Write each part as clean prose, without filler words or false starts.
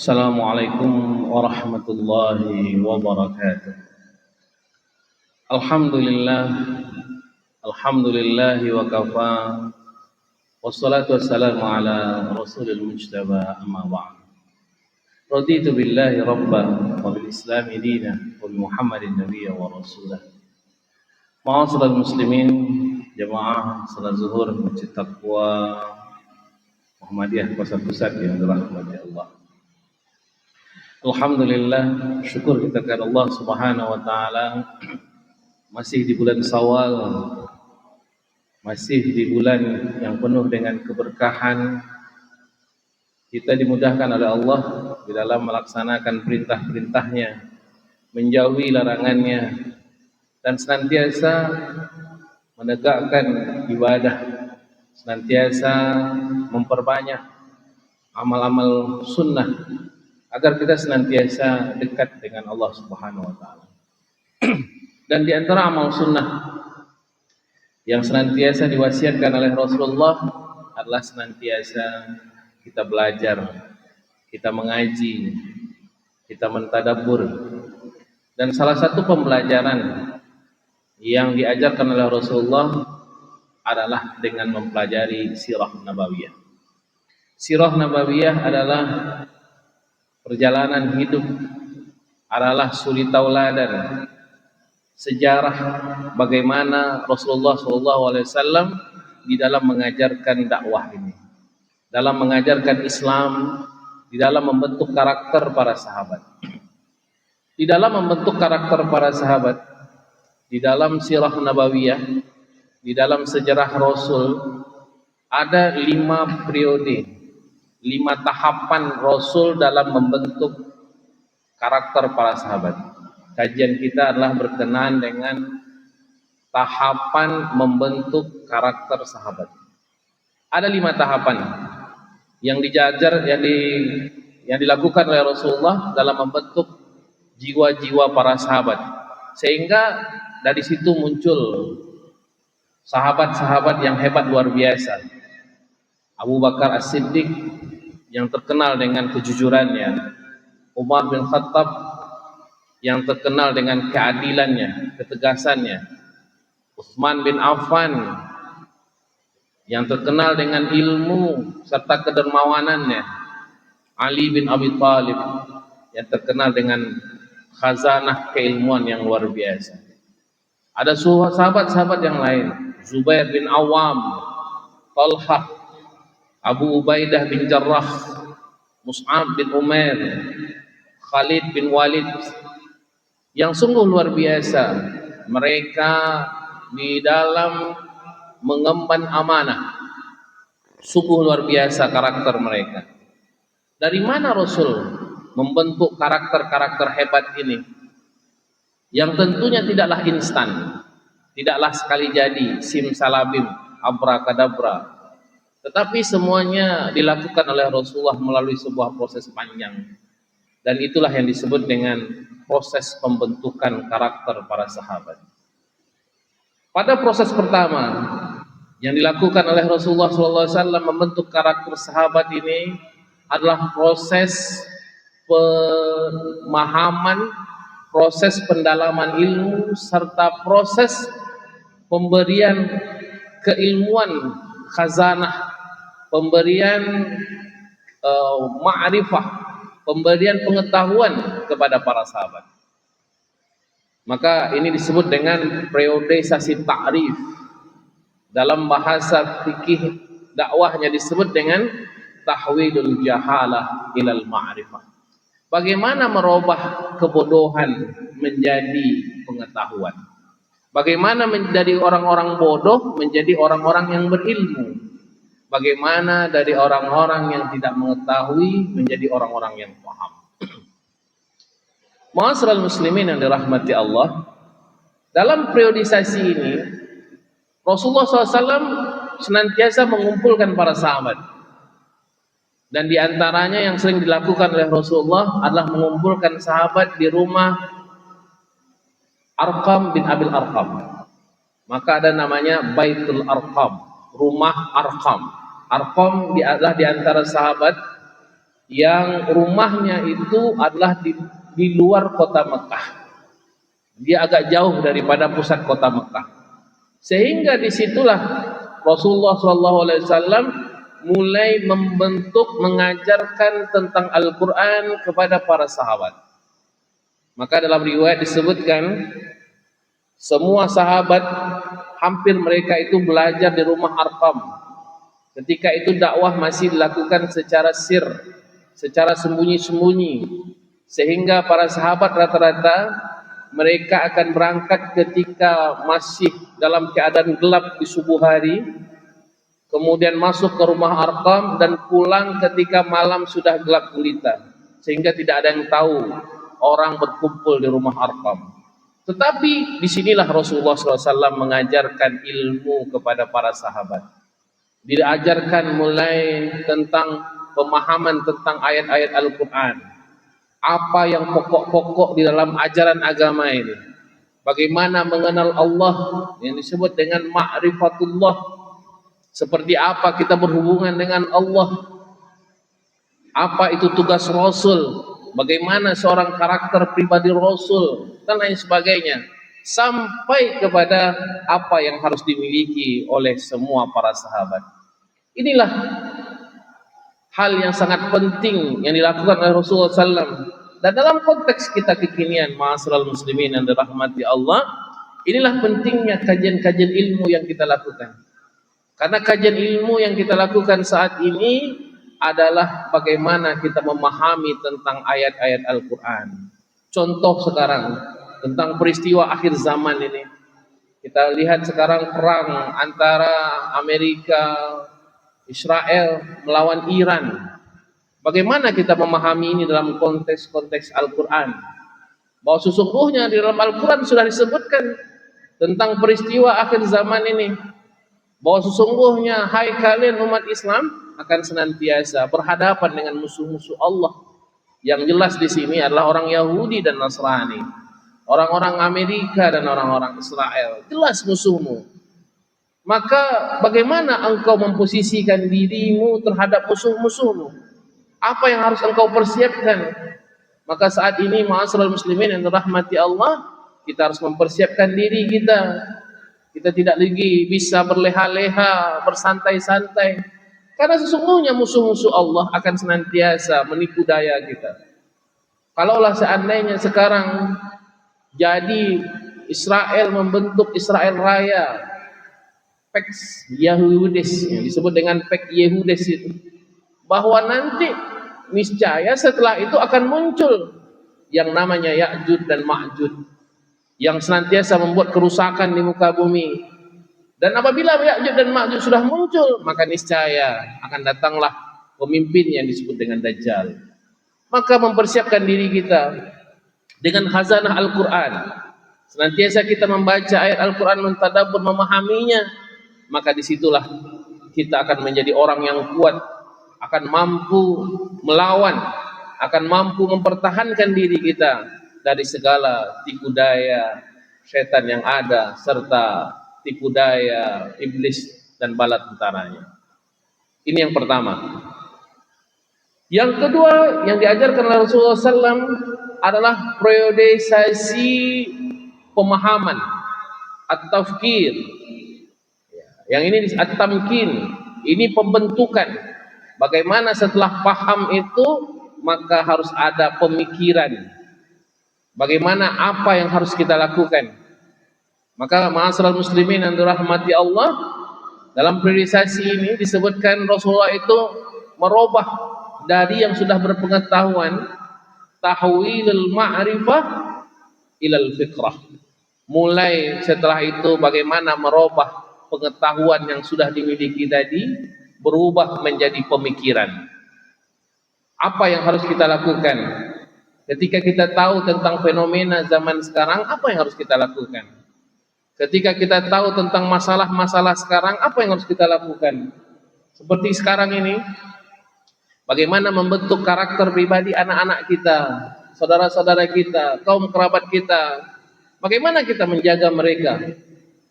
Assalamualaikum warahmatullahi wabarakatuh. Alhamdulillah, alhamdulillahi wa kafa. Wassalatu wassalamu ala rasulil mujtaba amma ba'd. Raditu billahi rabban wa bil islami dina wa bi muhammadin nabiyya wa rasulah. Ma'asyiral muslimin, jamaah salat zuhur Masjid Taqwa Muhammadiyah Pasar Pusat yang dirahmati Allah. Alhamdulillah, syukur kita kepada Allah Subhanahu wa taala, masih di bulan Syawal, masih di bulan yang penuh dengan keberkahan. Kita dimudahkan oleh Allah di dalam melaksanakan perintah-perintahnya, menjauhi larangannya, dan senantiasa menegakkan ibadah, senantiasa memperbanyak amal-amal sunnah agar kita senantiasa dekat dengan Allah Subhanahu wa taala. Dan di antara amal sunnah yang senantiasa diwasiatkan oleh Rasulullah adalah senantiasa kita belajar, kita mengaji, kita mentadabbur. Dan salah satu pembelajaran yang diajarkan oleh Rasulullah adalah dengan mempelajari sirah nabawiyah. Sirah nabawiyah adalah perjalanan hidup, adalah suri tauladan sejarah bagaimana Rasulullah SAW di dalam mengajarkan dakwah ini, dalam mengajarkan Islam, di dalam membentuk karakter para sahabat. Di dalam membentuk karakter para sahabat, di dalam sirah nabawiyah, di dalam sejarah Rasul, ada 5 periode, 5 tahapan Rasul dalam membentuk karakter para sahabat. Kajian kita adalah berkenaan dengan tahapan membentuk karakter sahabat. Ada 5 tahapan yang yang dilakukan oleh Rasulullah dalam membentuk jiwa-jiwa para sahabat, sehingga dari situ muncul sahabat-sahabat yang hebat luar biasa. Abu Bakar As-Siddiq yang terkenal dengan kejujurannya, Umar bin Khattab yang terkenal dengan keadilannya, ketegasannya, Utsman bin Affan yang terkenal dengan ilmu serta kedermawanannya, Ali bin Abi Thalib yang terkenal dengan khazanah keilmuan yang luar biasa. Ada sahabat-sahabat yang lain, Zubair bin Awam, Talhah, Abu Ubaidah bin Jarrah, Mus'ab bin Umair, Khalid bin Walid, yang sungguh luar biasa. Mereka di dalam mengemban amanah, sungguh luar biasa karakter mereka. Dari mana Rasul membentuk karakter-karakter hebat ini? Yang tentunya tidaklah instan, tidaklah sekali jadi, simsalabim, abrakadabra, tetapi semuanya dilakukan oleh Rasulullah melalui sebuah proses panjang. Dan itulah yang disebut dengan proses pembentukan karakter para sahabat. Pada proses pertama yang dilakukan oleh Rasulullah SAW membentuk karakter sahabat ini adalah proses pemahaman, proses pendalaman ilmu, serta proses pemberian keilmuan khazanah, pemberian ma'rifah, pemberian pengetahuan kepada para sahabat. Maka ini disebut dengan periodisasi ta'rif. Dalam bahasa fikih dakwahnya disebut dengan tahwilul jahalah ilal ma'rifah. Bagaimana merubah kebodohan menjadi pengetahuan? Bagaimana menjadi orang-orang bodoh menjadi orang-orang yang berilmu? Bagaimana dari orang-orang yang tidak mengetahui menjadi orang-orang yang paham? Ma'asyiral muslimin yang dirahmati Allah, dalam periodisasi ini Rasulullah SAW senantiasa mengumpulkan para sahabat. Dan di antaranya yang sering dilakukan oleh Rasulullah adalah mengumpulkan sahabat di rumah Arqam bin Abil Arqam. Maka ada namanya Baitul Arqam, rumah Arqam. Arqam adalah di antara sahabat yang rumahnya itu adalah di luar kota Mekah. Dia agak jauh daripada pusat kota Mekah. Sehingga disitulah Rasulullah SAW mulai membentuk, mengajarkan tentang Al-Quran kepada para sahabat. Maka dalam riwayat disebutkan semua sahabat hampir mereka itu belajar di rumah Arqam. Ketika itu dakwah masih dilakukan secara sir, secara sembunyi-sembunyi, sehingga para sahabat rata-rata mereka akan berangkat ketika masih dalam keadaan gelap di subuh hari, kemudian masuk ke rumah Arqam dan pulang ketika malam sudah gelap gulita, sehingga tidak ada yang tahu orang berkumpul di rumah Arqam. Tetapi disinilah Rasulullah SAW mengajarkan ilmu kepada para sahabat. Diajarkan mulai tentang pemahaman tentang ayat-ayat Al-Quran, apa yang pokok-pokok di dalam ajaran agama ini, bagaimana mengenal Allah yang disebut dengan ma'rifatullah, seperti apa kita berhubungan dengan Allah, apa itu tugas Rasul, bagaimana seorang karakter pribadi Rasul, dan lain sebagainya, sampai kepada apa yang harus dimiliki oleh semua para sahabat. Inilah hal yang sangat penting yang dilakukan oleh Rasulullah SAW. Dan dalam konteks kita kekinian, ma'asyiral muslimin yang dirahmati Allah, inilah pentingnya kajian-kajian ilmu yang kita lakukan. Karena kajian ilmu yang kita lakukan saat ini adalah bagaimana kita memahami tentang ayat-ayat Al-Quran. Contoh sekarang tentang peristiwa akhir zaman ini, kita lihat sekarang perang antara Amerika, Israel melawan Iran. Bagaimana kita memahami ini dalam konteks-konteks Al-Quran? Bahwa sesungguhnya di dalam Al-Quran sudah disebutkan tentang peristiwa akhir zaman ini, bahwa sesungguhnya hai kalian umat Islam akan senantiasa berhadapan dengan musuh-musuh Allah. Yang jelas di sini adalah orang Yahudi dan Nasrani, orang-orang Amerika dan orang-orang Israel. Jelas musuhmu. Maka bagaimana engkau memposisikan dirimu terhadap musuh-musuhmu? Apa yang harus engkau persiapkan? Maka saat ini ma'asyiral muslimin yang dirahmati Allah, kita harus mempersiapkan diri kita. Kita tidak lagi bisa berleha-leha, bersantai-santai, karena sesungguhnya musuh-musuh Allah akan senantiasa menipu daya kita. Kalaulah seandainya sekarang jadi Israel membentuk Israel Raya, Pax Yehudis, yang disebut dengan Pax Yehudis itu, bahwa nanti niscaya setelah itu akan muncul yang namanya Ya'juj dan Ma'juj, yang senantiasa membuat kerusakan di muka bumi. Dan apabila Ya'juj dan Ma'juj sudah muncul, maka niscaya akan datanglah pemimpin yang disebut dengan Dajjal. Maka mempersiapkan diri kita dengan khazanah Al-Quran, senantiasa kita membaca ayat Al-Quran, mentadabbur, memahaminya, maka disitulah kita akan menjadi orang yang kuat, akan mampu melawan, akan mampu mempertahankan diri kita dari segala tipu daya setan yang ada, serta tipu daya iblis dan bala tentaranya. Ini yang pertama. Yang kedua yang diajarkan oleh Rasulullah SAW adalah periodisasi pemahaman, at-tafkir. Yang ini at-tamkin, ini pembentukan. Bagaimana setelah paham itu, maka harus ada pemikiran. Bagaimana apa yang harus kita lakukan. Maka ma'asyiral muslimin yang dirahmati Allah, dalam periodisasi ini disebutkan Rasulullah itu merubah dari yang sudah berpengetahuan, tahwilul ma'rifah ilal fikrah. Mulai setelah itu bagaimana merubah pengetahuan yang sudah dimiliki tadi berubah menjadi pemikiran. Apa yang harus kita lakukan? Ketika kita tahu tentang fenomena zaman sekarang, apa yang harus kita lakukan? Ketika kita tahu tentang masalah-masalah sekarang, apa yang harus kita lakukan? Seperti sekarang ini, bagaimana membentuk karakter pribadi anak-anak kita, saudara-saudara kita, kaum kerabat kita. Bagaimana kita menjaga mereka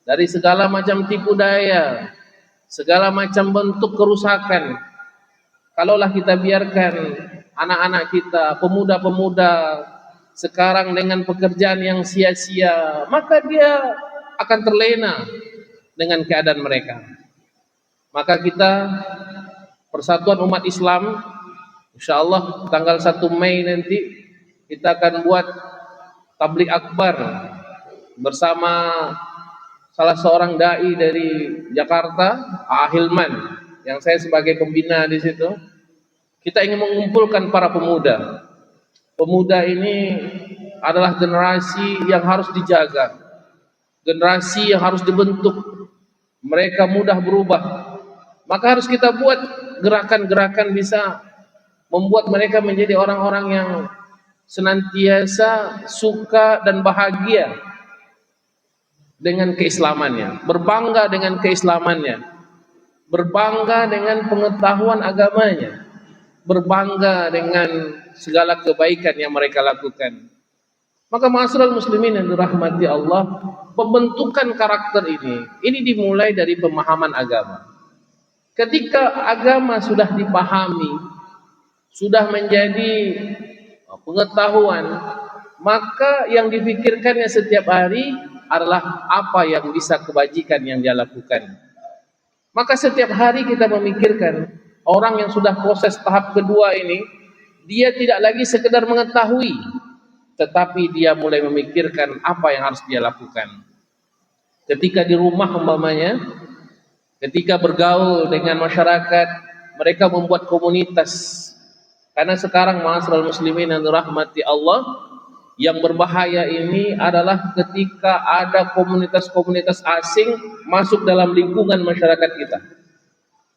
dari segala macam tipu daya, segala macam bentuk kerusakan. Kalaulah kita biarkan anak-anak kita, pemuda-pemuda sekarang dengan pekerjaan yang sia-sia, maka dia akan terlena dengan keadaan mereka. Maka kita, Persatuan Umat Islam, insyaallah tanggal 1 Mei nanti kita akan buat tabligh akbar bersama salah seorang dai dari Jakarta, Hilman, yang saya sebagai pembina di situ. Kita ingin mengumpulkan para pemuda. Pemuda ini adalah generasi yang harus dijaga, generasi yang harus dibentuk. Mereka mudah berubah, maka harus kita buat gerakan-gerakan bisa membuat mereka menjadi orang-orang yang senantiasa suka dan bahagia dengan keislamannya, berbangga dengan keislamannya, berbangga dengan pengetahuan agamanya, berbangga dengan segala kebaikan yang mereka lakukan. Maka ma'asyiral muslimin yang dirahmati Allah, pembentukan karakter ini dimulai dari pemahaman agama. Ketika agama sudah dipahami, sudah menjadi pengetahuan, maka yang dipikirkannya setiap hari adalah apa yang bisa kebajikan yang dia lakukan. Maka setiap hari kita memikirkan, orang yang sudah proses tahap kedua ini, dia tidak lagi sekedar mengetahui, tetapi dia mulai memikirkan apa yang harus dia lakukan. Ketika di rumah umpamanya, ketika bergaul dengan masyarakat, mereka membuat komunitas. Karena sekarang ma'asyiral muslimin yang dirahmati Allah, yang berbahaya ini adalah ketika ada komunitas-komunitas asing masuk dalam lingkungan masyarakat kita.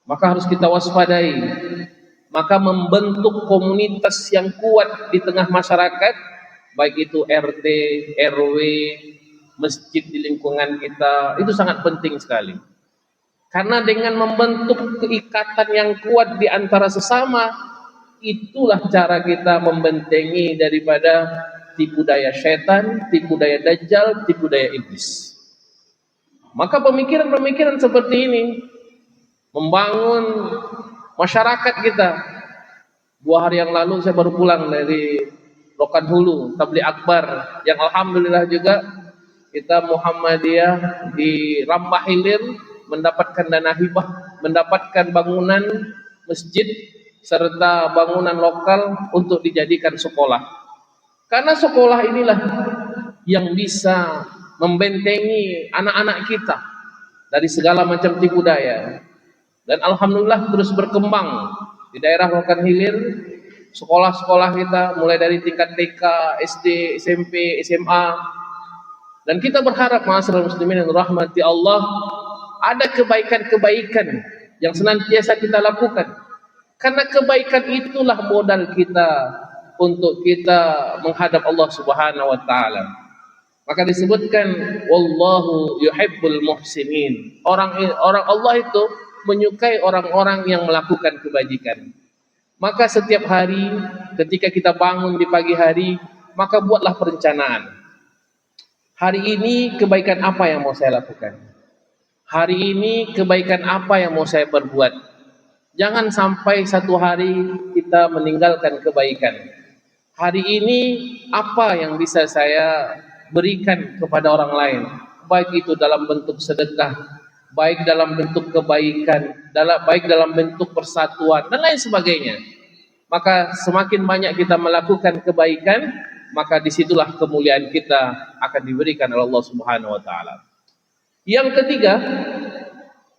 Maka harus kita waspadai. Maka membentuk komunitas yang kuat di tengah masyarakat, baik itu RT, RW, masjid di lingkungan kita, itu sangat penting sekali. Karena dengan membentuk keikatan yang kuat di antara sesama, itulah cara kita membentengi daripada tipu daya setan, tipu daya dajjal, tipu daya iblis. Maka pemikiran-pemikiran seperti ini membangun masyarakat kita. 2 hari yang lalu saya baru pulang dari Rokan Hulu, tabligh akbar, yang alhamdulillah juga kita Muhammadiyah di Rambah Hilir mendapatkan dana hibah, mendapatkan bangunan masjid serta bangunan lokal untuk dijadikan sekolah. Karena sekolah inilah yang bisa membentengi anak-anak kita dari segala macam tipu daya. Dan alhamdulillah terus berkembang di daerah Rokan Hilir. Sekolah-sekolah kita mulai dari tingkat TK, SD, SMP, SMA. Dan kita berharap ma'asyiral muslimin yang rahmati Allah, ada kebaikan-kebaikan yang senantiasa kita lakukan. Karena kebaikan itulah modal kita untuk kita menghadap Allah Subhanahu wa taala. Maka disebutkan wallahu yuhibbul muhsinin. Orang Allah itu menyukai orang-orang yang melakukan kebajikan. Maka setiap hari ketika kita bangun di pagi hari, maka buatlah perencanaan. Hari ini kebaikan apa yang mau saya lakukan? Hari ini kebaikan apa yang mau saya perbuat? Jangan sampai satu hari kita meninggalkan kebaikan. Hari ini apa yang bisa saya berikan kepada orang lain? Baik itu dalam bentuk sedekah, baik dalam bentuk kebaikan, baik dalam bentuk persatuan, dan lain sebagainya. Maka semakin banyak kita melakukan kebaikan, maka disitulah kemuliaan kita akan diberikan oleh Allah Subhanahu wa taala. Yang ketiga,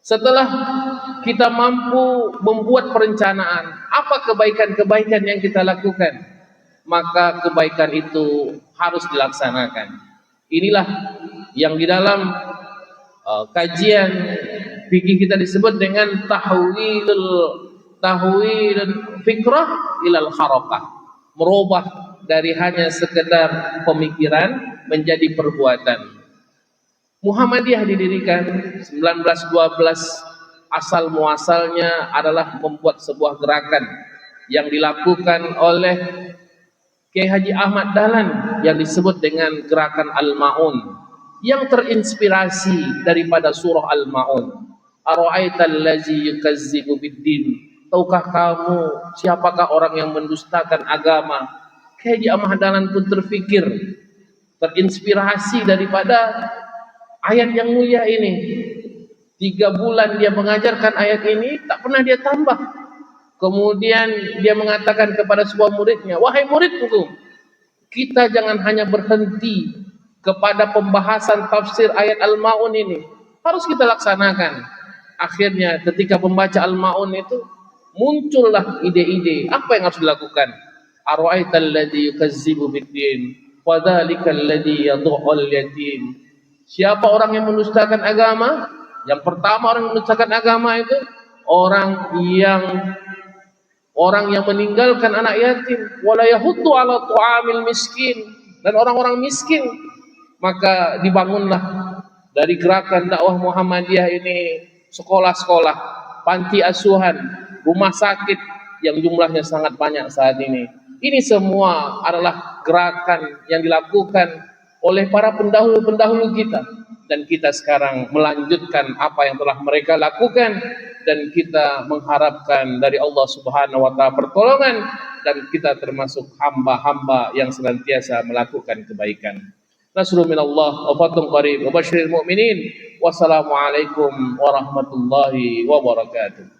setelah kita mampu membuat perencanaan apa kebaikan-kebaikan yang kita lakukan, maka kebaikan itu harus dilaksanakan. Inilah yang di dalam kajian fikih kita disebut dengan tahwilul fikrah ilal harakah, merubah dari hanya sekedar pemikiran menjadi perbuatan. Muhammadiyah didirikan 1912, asal muasalnya adalah membuat sebuah gerakan yang dilakukan oleh Kiai Haji Ahmad Dahlan yang disebut dengan gerakan Al-Ma'un, yang terinspirasi daripada surah Al-Ma'un. Ara'aital ladzi yukazzibu biddin Tahukah kamu siapakah orang yang mendustakan agama? Kayak di Ahmad Dahlan pun terfikir, terinspirasi daripada ayat yang mulia ini. 3 bulan dia mengajarkan ayat ini, tak pernah dia tambah. Kemudian dia mengatakan kepada sebuah muridnya, wahai muridku, kita jangan hanya berhenti kepada pembahasan tafsir ayat Al-Ma'un ini, harus kita laksanakan. Akhirnya ketika membaca Al-Ma'un itu, muncullah ide-ide apa yang harus dilakukan. Ara'aital ladzi yukazzibu biddin wa dzalikal ladzi yadhu'ul yatim. Siapa orang yang mendustakan agama? Yang pertama orang yang mendustakan agama itu orang yang meninggalkan anak yatim, wala yahuddu ala tu'amil miskin, dan orang-orang miskin. Maka dibangunlah dari gerakan dakwah Muhammadiyah ini sekolah-sekolah, panti asuhan, rumah sakit yang jumlahnya sangat banyak saat ini. Ini semua adalah gerakan yang dilakukan oleh para pendahulu-pendahulu kita, dan kita sekarang melanjutkan apa yang telah mereka lakukan, dan kita mengharapkan dari Allah Subhanahu wa taala pertolongan, dan kita termasuk hamba-hamba yang senantiasa melakukan kebaikan. Nasrul minallah wa fathun qarib wa basyiril mu'minin. Wassalamualaikum warahmatullahi wabarakatuh.